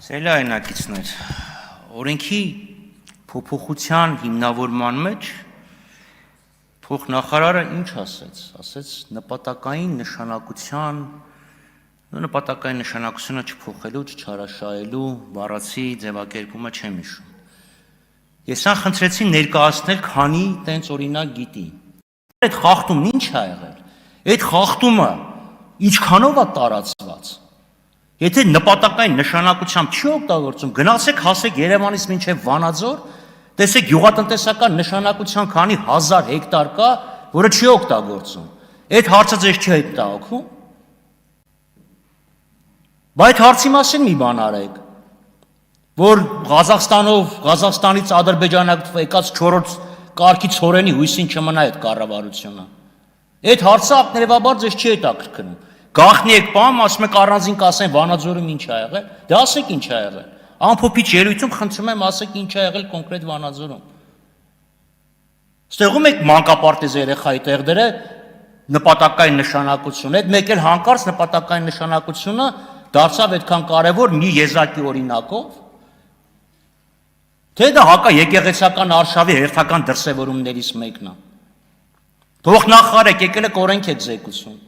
Սելայնակիցներ, օրենքի փոփոխության հիմնավորման մեջ փոխնախարարը ինչ ասեց, ասեց նպատակային նշանակությունը չփոխելու, չչարաշահելու, բառացի ձևակերպումը չեմ հիշում։ Ես ան խնդրեցի ներկայացնել, քանի տենց օրինակ գիտի։ Այդ խախտումն ինչ ա եղել։ Այդ խախտումը ինչքանով է տարածված։ Եթե նպատակային նշանակությամբ չի օգտագործում, գնացեք հասեք Երևանից մինչև Վանաձոր, տեսեք գյուղատնտեսական նշանակության քանի հազար հեկտար կա, որը չի օգտագործում։ Այդ հարցը ձեզ չի հետաքրքրում։ Բայց այդ հարցի մասին մի բան արեք, որ Ղազախստանից Ադրբեջանից եկած 4-րդ կարգի ցորենի հույսին չմնա այդ կառավարությունը։ Այդ հարցը ակներևաբար ձեզ չի հետաքրքրում։ Գախնի եք պահում, ասում եք առանձին կասեն Վանաձորում ինչ ա եղել, դե ասեք ինչ ա եղել։ Ամփոփիչ ելույթում խնդրում եմ ասեք ինչ ա եղել կոնկրետ Վանաձորում։ Ստեղում եք մանկապարտեզ երեխայի տեղ դերը նպատակային նշանակություն, այդ մեկ էլ հանկարծ նպատակային նշանակությունը դարձավ այդքան կարևոր մի եզակի օրինակով, թե դա հակա եկեղեցական արշավի հերթական դրսևորումներից մեկն է։ Թող նախարարեք եկել եք օրենք եք զեկուցում։